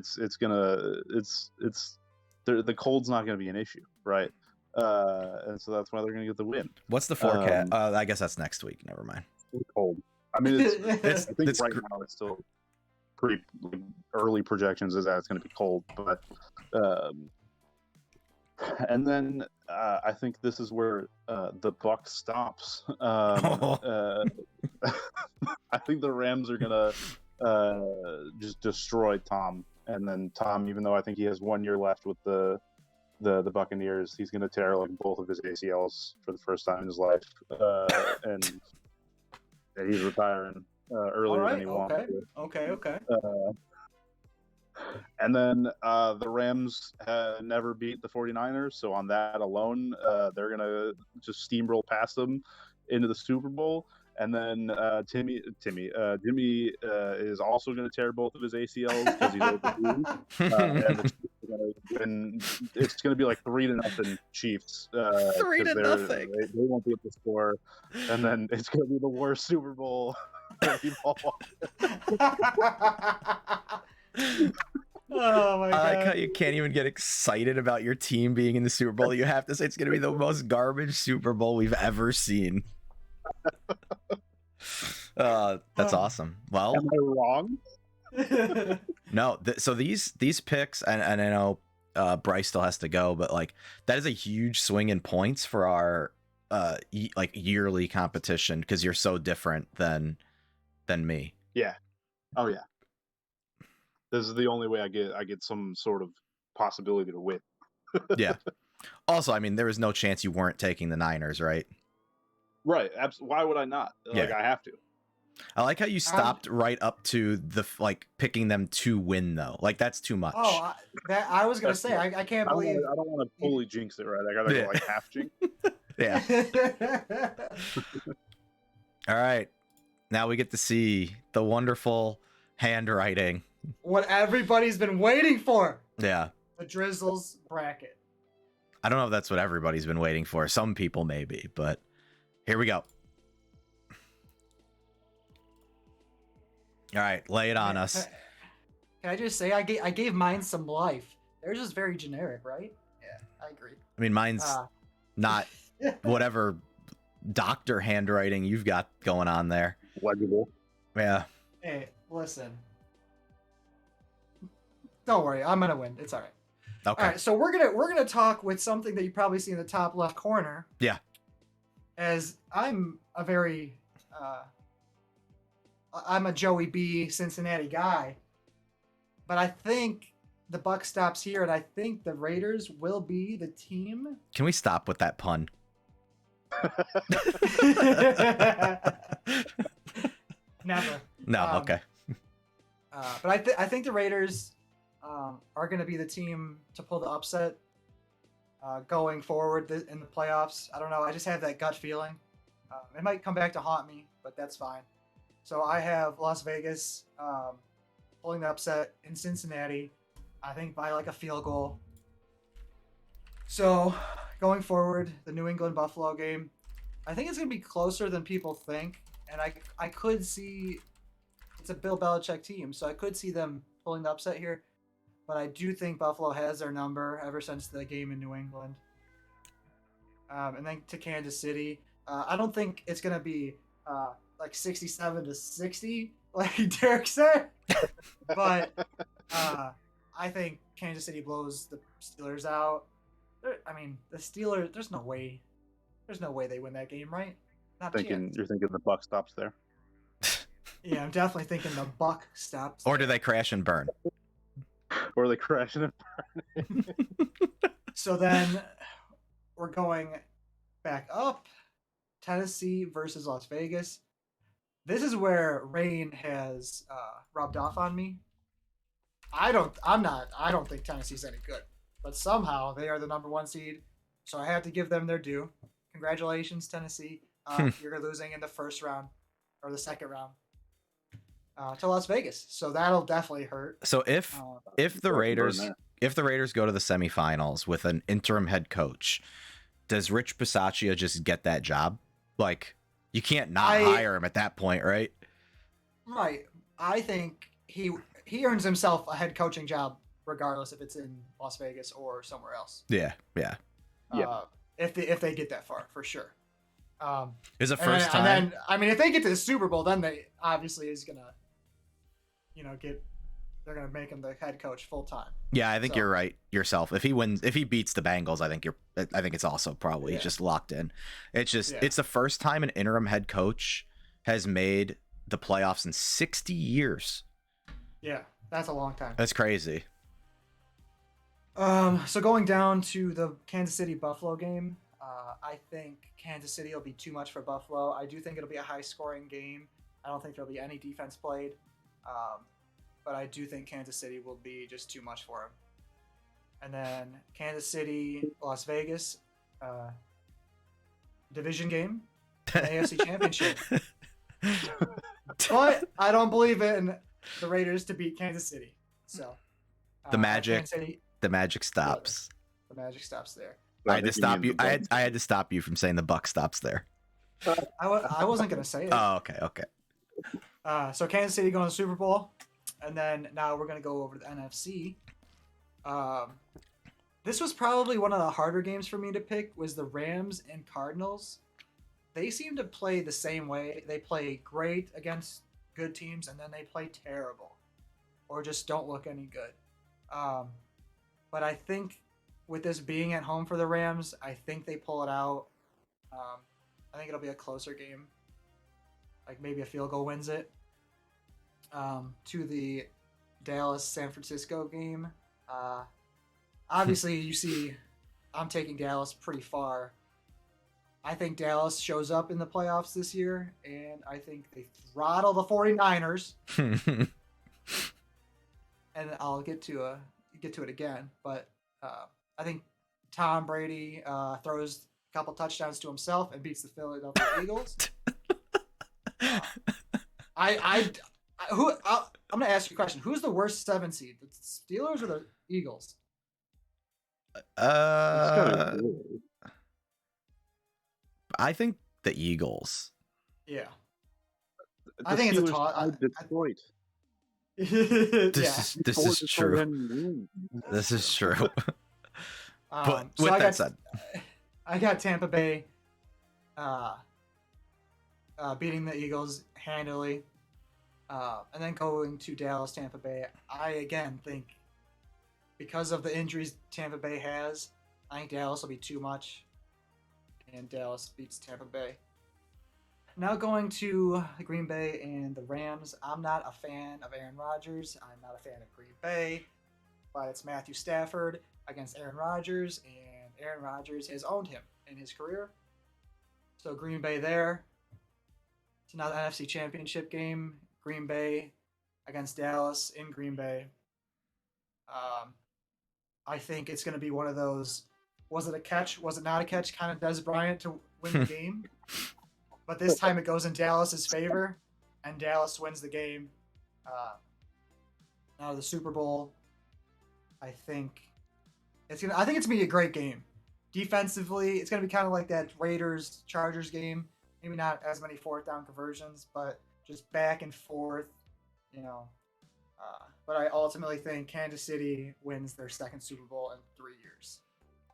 Speaker 3: the cold's not gonna be an issue, right? And so that's why they're gonna get the win.
Speaker 1: What's the forecast? I guess that's next week. Never mind.
Speaker 3: It's cold. I mean, I think right now it's still pretty early projections is that it's going to be cold, but and then I think this is where the buck stops. I think the Rams are going to just destroy Tom, and then Tom, even though I think he has 1 year left with the Buccaneers, he's going to tear both of his ACLs for the first time in his life, and he's retiring earlier than he wanted to.
Speaker 2: Okay.
Speaker 3: And then the Rams never beat the 49ers, so on that alone, they're going to just steamroll past them into the Super Bowl. And then Jimmy is also going to tear both of his ACLs because he's overdue. And it's going to be 3-0 Chiefs.
Speaker 1: 3-0.
Speaker 3: They won't be able to score, and then it's going to be the worst Super Bowl we've all
Speaker 2: Oh my God.
Speaker 1: I like how you can't even get excited about your team being in the Super Bowl. You have to say it's going to be the most garbage Super Bowl we've ever seen. That's awesome. Well,
Speaker 3: am I wrong?
Speaker 1: No. So these picks, and I know Bryce still has to go, but that is a huge swing in points for our yearly competition because you're so different than me.
Speaker 3: Yeah. Oh yeah. This is the only way I get some sort of possibility to win.
Speaker 1: Yeah. Also, I mean, there was no chance you weren't taking the Niners, right?
Speaker 3: Right. Why would I not?
Speaker 1: Yeah.
Speaker 3: I have to.
Speaker 1: I like how you stopped right up to the picking them to win though. Like that's too much.
Speaker 2: Oh, I was gonna say I can't believe.
Speaker 3: I don't want to fully jinx it, right? I gotta go like half jinx.
Speaker 1: Yeah. All right. Now we get to see the wonderful handwriting.
Speaker 2: What everybody's been waiting for.
Speaker 1: Yeah.
Speaker 2: The Drizzles bracket.
Speaker 1: I don't know if that's what everybody's been waiting for. Some people maybe, but here we go. All right, lay it on us.
Speaker 2: Can I just say I gave mine some life. They're just very generic, right? Yeah, I agree.
Speaker 1: I mean, mine's not whatever doctor handwriting you've got going on there.
Speaker 3: Legible.
Speaker 1: Yeah.
Speaker 2: Hey, listen. Don't worry, I'm gonna win. It's all right.
Speaker 1: Okay.
Speaker 2: All right, so we're gonna talk with something that you probably see in the top left corner.
Speaker 1: Yeah.
Speaker 2: As I'm a very I'm a Joey B Cincinnati guy, but I think the buck stops here, and I think the Raiders will be the team.
Speaker 1: Can we stop with that pun?
Speaker 2: Never.
Speaker 1: No. Okay.
Speaker 2: But I think the Raiders are going to be the team to pull the upset going forward in the playoffs. I don't know. I just have that gut feeling. It might come back to haunt me, but that's fine. So I have Las Vegas pulling the upset in Cincinnati, I think by like a field goal. So going forward, the New England Buffalo game, I think it's going to be closer than people think. And I could see it's a Bill Belichick team, so I could see them pulling the upset here. But I do think Buffalo has their number ever since the game in New England. And then to Kansas City, I don't think it's going to be like 67-60, like Derek said. But I think Kansas City blows the Steelers out. I mean, the Steelers. There's no way they win that game, right?
Speaker 3: You're thinking the buck stops there.
Speaker 2: Yeah, I'm definitely thinking the buck stops.
Speaker 1: Or do they crash and burn?
Speaker 3: Or they crash and burn.
Speaker 2: So then we're going back up. Tennessee versus Las Vegas. This is where rain has rubbed off on me. I don't think Tennessee's any good, but somehow they are the number 1 seed, so I have to give them their due. Congratulations, Tennessee. You're losing in the first round or the second round to Las Vegas, so that'll definitely hurt.
Speaker 1: So if the Raiders go to the semifinals with an interim head coach, does Rich Bisaccia just get that job? Like, you can't not hire him at that point, right?
Speaker 2: Right. I think he earns himself a head coaching job regardless if it's in Las Vegas or somewhere else.
Speaker 1: Yeah.
Speaker 2: If they get that far, for sure.
Speaker 1: Is it first time?
Speaker 2: And then, I mean, if they get to the Super Bowl, then they obviously is gonna, they're gonna make him the head coach full time.
Speaker 1: Yeah, I think you're right yourself. If he beats the Bengals, I think it's also probably just locked in. It's just it's the first time an interim head coach has made the playoffs in 60 years.
Speaker 2: Yeah, that's a long time.
Speaker 1: That's crazy.
Speaker 2: So going down to the Kansas City Buffalo game, I think Kansas City will be too much for Buffalo. I do think it'll be a high scoring game. I don't think there'll be any defense played. But I do think Kansas City will be just too much for him. And then Kansas City, Las Vegas, division game, AFC Championship. But I don't believe in the Raiders to beat Kansas City. So
Speaker 1: the magic stops.
Speaker 2: The magic stops there.
Speaker 1: I had to stop you. I had to stop you from saying the buck stops there.
Speaker 2: I wasn't gonna say it.
Speaker 1: Oh, okay.
Speaker 2: So Kansas City going to the Super Bowl. And then now we're going to go over to the NFC. This was probably one of the harder games for me to pick, was the Rams and Cardinals. They seem to play the same way. They play great against good teams, and then they play terrible or just don't look any good. But I think with this being at home for the Rams, I think they pull it out. I think it'll be a closer game. Like maybe a field goal wins it. To the Dallas-San Francisco game. Obviously, you see I'm taking Dallas pretty far. I think Dallas shows up in the playoffs this year, and I think they throttle the 49ers. And I'll get to it again, but I think Tom Brady throws a couple touchdowns to himself and beats the Philadelphia Eagles. I'm gonna ask you a question. Who's the worst 7 seed? The Steelers or the Eagles?
Speaker 1: I think the Eagles.
Speaker 2: Yeah.
Speaker 3: I think it's a toss. Detroit.
Speaker 1: This is true. This is true. But with that said,
Speaker 2: I got Tampa Bay beating the Eagles handily, and then going to Dallas, Tampa Bay. I again think because of the injuries Tampa Bay has, I think Dallas will be too much, and Dallas beats Tampa Bay. Now going to Green Bay and the Rams. I'm not a fan of Aaron Rodgers. I'm not a fan of Green Bay, but it's Matthew Stafford against Aaron Rodgers, and Aaron Rodgers has owned him in his career. So Green Bay there. It's another NFC Championship game. Green Bay against Dallas in Green Bay. I think it's going to be one of those, was it a catch, was it not a catch, kind of Des Bryant to win the game. But this time it goes in Dallas's favor, and Dallas wins the game. Now the Super Bowl, I think it's gonna be a great game. Defensively, it's gonna be kind of like that Raiders Chargers game. Maybe not as many 4th down conversions, but just back and forth, But I ultimately think Kansas City wins their 2nd Super Bowl in 3 years.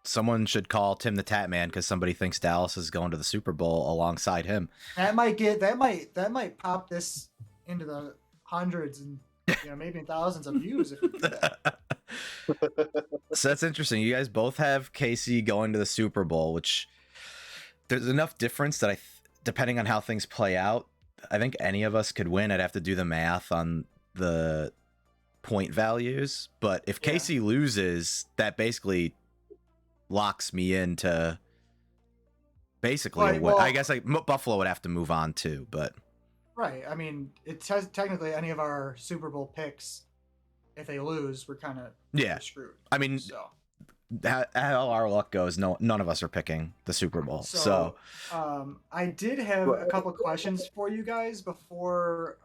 Speaker 1: Someone should call Tim the Tat Man because somebody thinks Dallas is going to the Super Bowl alongside him.
Speaker 2: That might pop this into the hundreds and maybe thousands of views if we do that.
Speaker 1: So that's interesting. You guys both have KC going to the Super Bowl, which there's enough difference that depending on how things play out, I think any of us could win. I'd have to do the math on the point values, but if KC loses, that basically locks me into basically I guess Buffalo would have to move on too, but
Speaker 2: right. I mean, it technically any of our Super Bowl picks, if they lose, we're kind of screwed.
Speaker 1: I mean, how our luck goes, none of us are picking the Super Bowl. So
Speaker 2: I did have a couple questions for you guys before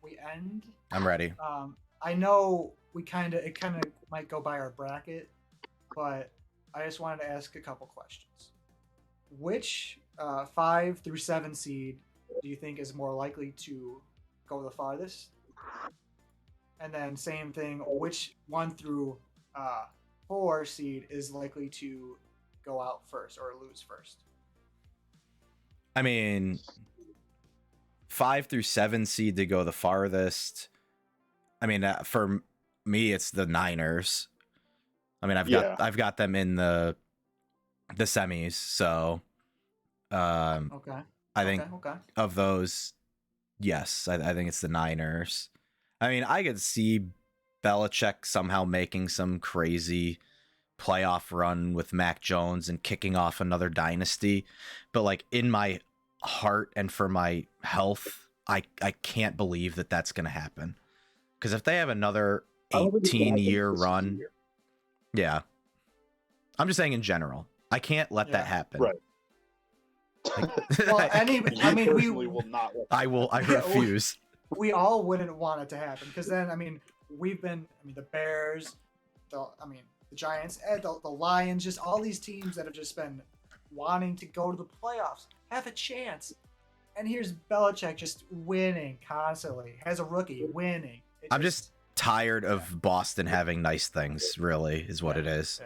Speaker 2: we end.
Speaker 1: I'm ready.
Speaker 2: I know it kind of might go by our bracket, but I just wanted to ask a couple questions. Which 5 through 7 seed do you think is more likely to go the farthest? And then same thing, which 1 through 4 seed is likely to go out first or lose first?
Speaker 1: I mean, 5 through 7 seed to go the farthest. I mean, for me, it's the Niners. I mean, I've got them in the semis, so
Speaker 2: okay.
Speaker 1: I think of those, yes, I think it's the Niners. I mean, I could see Belichick somehow making some crazy playoff run with Mac Jones and kicking off another dynasty, but like in my heart and for my health, I can't believe that that's going to happen. Because if they have another 18-year run, yeah, I'm just saying in general, I can't let that happen.
Speaker 3: Right.
Speaker 2: Well, we
Speaker 3: will not.
Speaker 1: I refuse.
Speaker 2: We all wouldn't want it to happen because then, the Bears, the Giants, and the Lions, just all these teams that have just been wanting to go to the playoffs have a chance. And here's Belichick just winning constantly, has a rookie winning.
Speaker 1: I'm just tired of Boston having nice things, really, is what it is.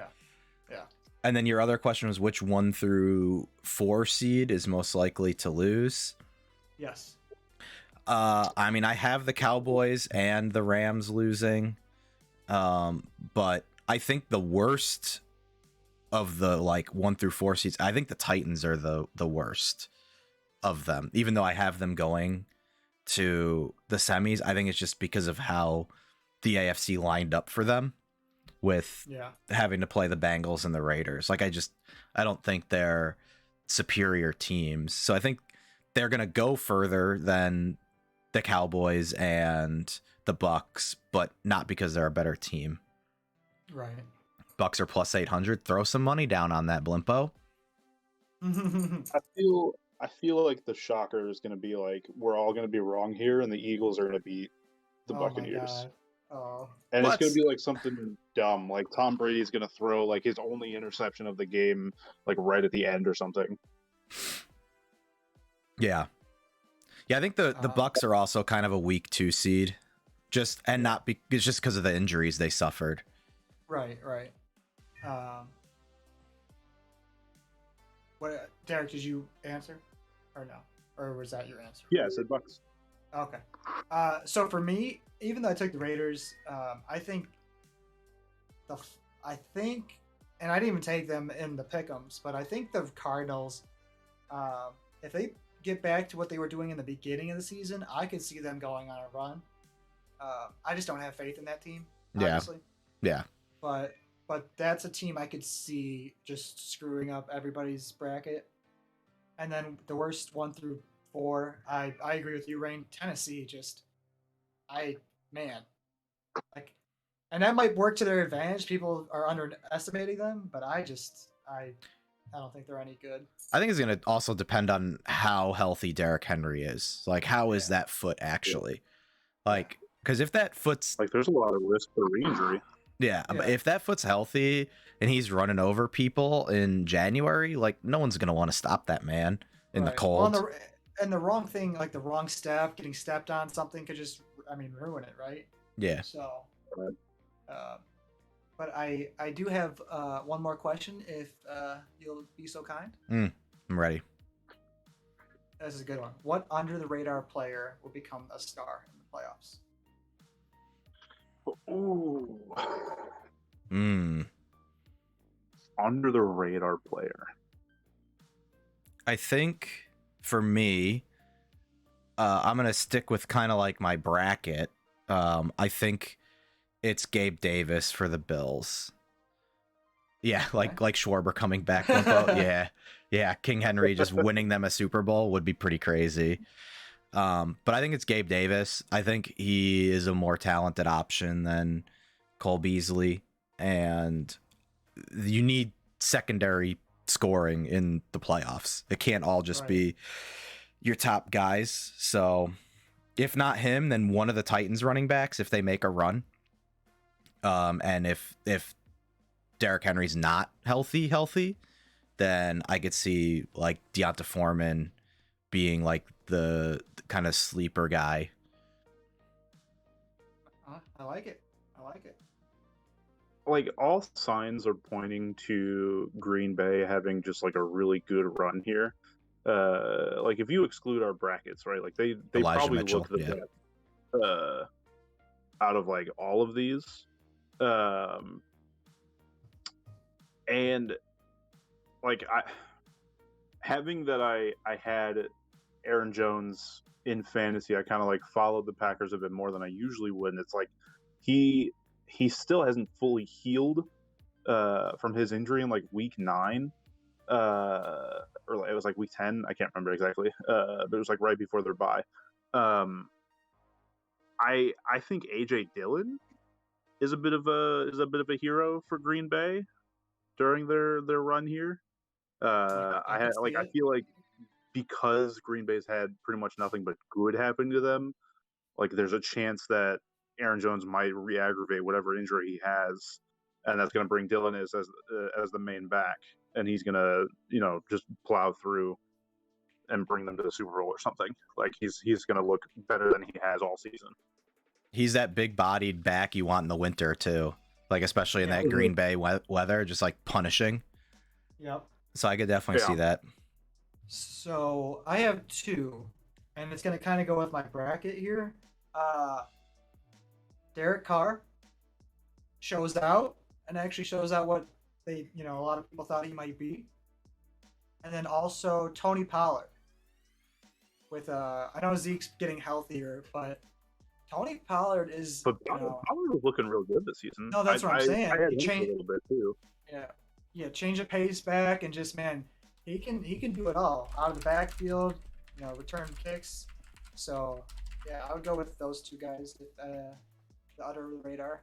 Speaker 2: Yeah.
Speaker 1: And then your other question was which 1 through 4 seed is most likely to lose?
Speaker 2: Yes.
Speaker 1: I mean, I have the Cowboys and the Rams losing, but I think the worst of the 1 through 4 seeds, I think the Titans are the worst of them. Even though I have them going to the semis, I think it's just because of how the AFC lined up for them with having to play the Bengals and the Raiders. I don't think they're superior teams. So I think they're going to go further than the Cowboys and the Bucks, but not because they're a better team.
Speaker 2: Right.
Speaker 1: Bucks are plus 800. Throw some money down on that, Blimpo.
Speaker 3: I feel like the shocker is going to be like, we're all going to be wrong here, and the Eagles are going to beat the Buccaneers. And it's going to be like something dumb, like Tom Brady's going to throw like his only interception of the game, like right at the end or something.
Speaker 1: Yeah, I think the Bucks are also kind of a weak 2 seed, just because of the injuries they suffered.
Speaker 2: Right. What, Derek? Did you answer, or no, or was that your answer?
Speaker 3: Yeah, I said Bucks.
Speaker 2: Okay. So for me, even though I took the Raiders, I think, and I didn't even take them in the pick'ems, but I think the Cardinals, if they get back to what they were doing in the beginning of the season, I could see them going on a run. I just don't have faith in that team, obviously.
Speaker 1: Yeah.
Speaker 2: But that's a team I could see just screwing up everybody's bracket. And then the worst 1 through 4, I agree with you, Rain. Tennessee, and that might work to their advantage. People are underestimating them, but I don't think they're any good.
Speaker 1: I think it's going to also depend on how healthy Derrick Henry is. Like, how is that foot actually? Like, because if that foot's
Speaker 3: like, there's a lot of risk for re-injury.
Speaker 1: Yeah, but if that foot's healthy and he's running over people in January, like, no one's gonna want to stop that man in the cold.
Speaker 2: Well, and the wrong thing, like the wrong step, getting stepped on something could just, ruin it, right?
Speaker 1: Yeah.
Speaker 2: So, but I do have one more question, if you'll be so kind.
Speaker 1: I'm ready.
Speaker 2: This is a good one. What under the radar player will become a star in the playoffs?
Speaker 3: Ooh.
Speaker 1: Under
Speaker 3: the radar player.
Speaker 1: I think for me, I'm gonna stick with kind of like my bracket. I think it's Gabe Davis for the Bills. Yeah, like Schwarber coming back. Yeah. King Henry just winning them a Super Bowl would be pretty crazy. But I think it's Gabe Davis. I think he is a more talented option than Cole Beasley, and you need secondary scoring in the playoffs. It can't all just be your top guys. So if not him, then one of the Titans running backs if they make a run. And if Derrick Henry's not healthy, then I could see like Deonta Foreman being like the kind of sleeper guy.
Speaker 2: I like it.
Speaker 3: Like, all signs are pointing to Green Bay having just like a really good run here. Like, if you exclude our brackets, right? Like they
Speaker 1: Elijah
Speaker 3: probably
Speaker 1: Mitchell,
Speaker 3: look the best out of like all of these. And like I had Aaron Jones in fantasy, I kind of like followed the Packers a bit more than I usually would, and it's like he still hasn't fully healed from his injury in like week 9, or it was like week 10, I can't remember exactly, but it was like right before their bye. I think AJ Dillon is a bit of a hero for Green Bay during their run here. I feel like because Green Bay's had pretty much nothing but good happen to them, like there's a chance that Aaron Jones might re-aggravate whatever injury he has, and that's going to bring Dillon as the main back, and he's going to just plow through and bring them to the Super Bowl or something. Like he's going to look better than he has all season.
Speaker 1: He's that big-bodied back you want in the winter too, like especially in that Green Bay weather, just like punishing.
Speaker 2: Yep.
Speaker 1: So I could definitely see that.
Speaker 2: So I have 2, and it's going to kind of go with my bracket here. Derek Carr shows out, and actually shows out what a lot of people thought he might be. And then also Tony Pollard. With I know Zeke's getting healthier, but Tony Pollard is.
Speaker 3: But Pollard was looking real good this season.
Speaker 2: No, that's what I'm saying.
Speaker 3: I had him a little bit too.
Speaker 2: Yeah, change the pace back, and just He can do it all. Out of the backfield, return kicks. So, yeah, I would go with those two guys, the under the radar.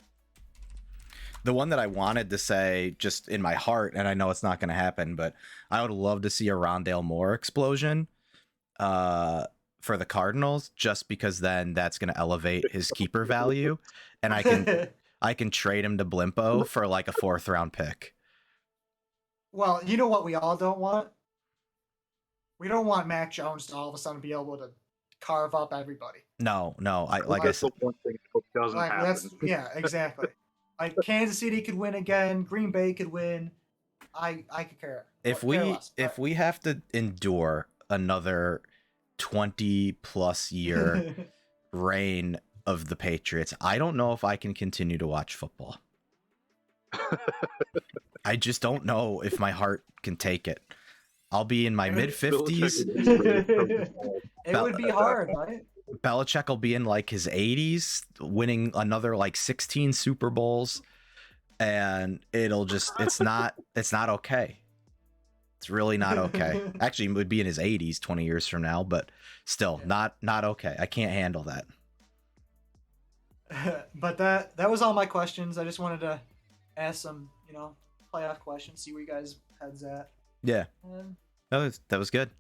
Speaker 1: The one that I wanted to say just in my heart, and I know it's not going to happen, but I would love to see a Rondale Moore explosion for the Cardinals, just because then that's going to elevate his keeper value, and I can trade him to Blimpo for like a 4th round pick.
Speaker 2: Well, you know what we all don't want? We don't want Mac Jones to all of a sudden be able to carve up everybody.
Speaker 1: No. I said,
Speaker 3: one thing doesn't happen.
Speaker 2: Yeah, exactly. Like Kansas City could win again, Green Bay could win. I could care.
Speaker 1: If we have to endure another 20+ year reign of the Patriots, I don't know if I can continue to watch football. I just don't know if my heart can take it. I'll be in my mid-50s.
Speaker 2: It would be hard, right?
Speaker 1: Belichick will be in like his 80s, winning another like 16 Super Bowls, and it's not okay. It's really not okay. Actually, it would be in his 80s 20 years from now, but still not okay. I can't handle that.
Speaker 2: But that was all my questions. I just wanted to ask some, playoff questions, see where you guys' heads at.
Speaker 1: Yeah. That was good.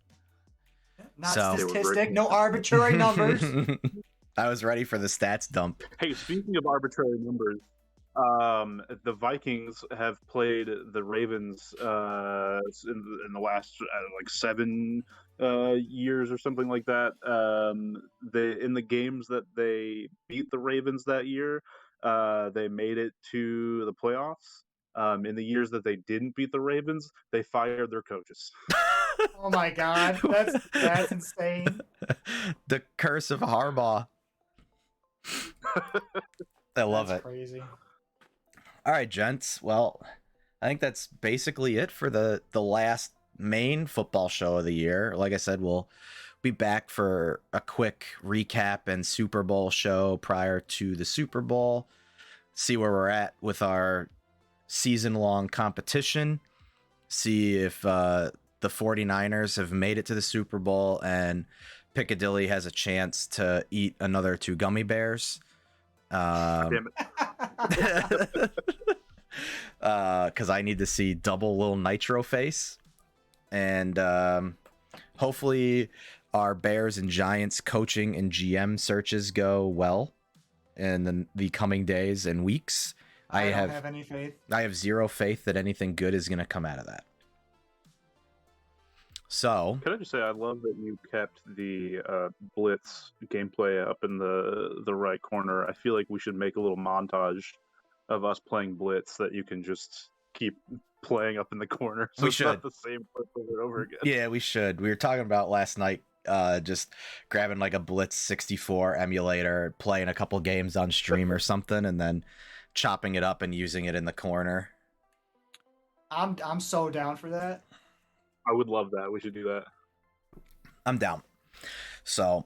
Speaker 2: Not statistic, no arbitrary numbers.
Speaker 1: I was ready for the stats dump.
Speaker 3: Hey, speaking of arbitrary numbers, the Vikings have played the Ravens in the last 7 years or something like that. In the games that they beat the Ravens that year, they made it to the playoffs. In the years that they didn't beat the Ravens, they fired their coaches.
Speaker 2: Oh my God, that's insane.
Speaker 1: The curse of Harbaugh. I love it.
Speaker 2: Crazy.
Speaker 1: All right, gents. Well, I think that's basically it for the last main football show of the year. Like I said, we'll be back for a quick recap and Super Bowl show prior to the Super Bowl. See where we're at with our season-long competition. See if the 49ers have made it to the Super Bowl and Piccadilly has a chance to eat another 2 gummy bears.
Speaker 3: Damn it.
Speaker 1: Because I need to see double little Nitro face. And hopefully our Bears and Giants coaching and GM searches go well in the coming days and weeks.
Speaker 2: I don't have any faith.
Speaker 1: I have zero faith that anything good is going to come out of that. So,
Speaker 3: can I just say I love that you kept the blitz gameplay up in the right corner. I feel like we should make a little montage of us playing blitz that you can just keep playing up in the corner. So it's not the same clip over and over again.
Speaker 1: Yeah, we should. We were talking about last night, just grabbing like a Blitz 64 emulator, playing a couple games on stream or something, and then chopping it up and using it in the corner.
Speaker 2: I'm so down for that.
Speaker 3: I would love that. We should do that.
Speaker 1: I'm down. So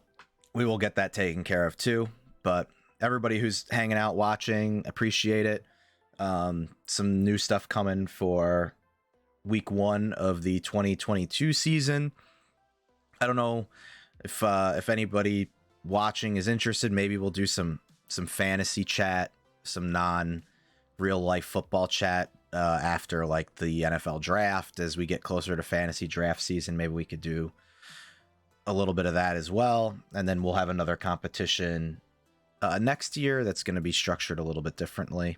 Speaker 1: we will get that taken care of too. But everybody who's hanging out, watching, appreciate it. Some new stuff coming for week 1 of the 2022 season. I don't know if anybody watching is interested. Maybe we'll do some fantasy chat, some non-real life football chat after like the NFL draft. As we get closer to fantasy draft season, maybe we could do a little bit of that as well. And then we'll have another competition next year that's going to be structured a little bit differently.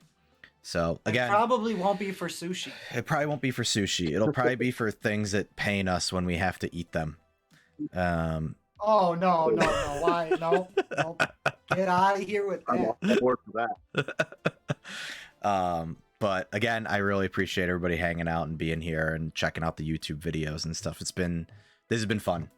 Speaker 1: So again,
Speaker 2: it probably won't be for sushi.
Speaker 1: It probably won't be for sushi. It'll probably be for things that pain us when we have to eat them.
Speaker 2: Oh no! Why? No. Get out of here with that.
Speaker 3: I'm on board for
Speaker 1: that. But again, I really appreciate everybody hanging out and being here and checking out the YouTube videos and stuff. This has been fun.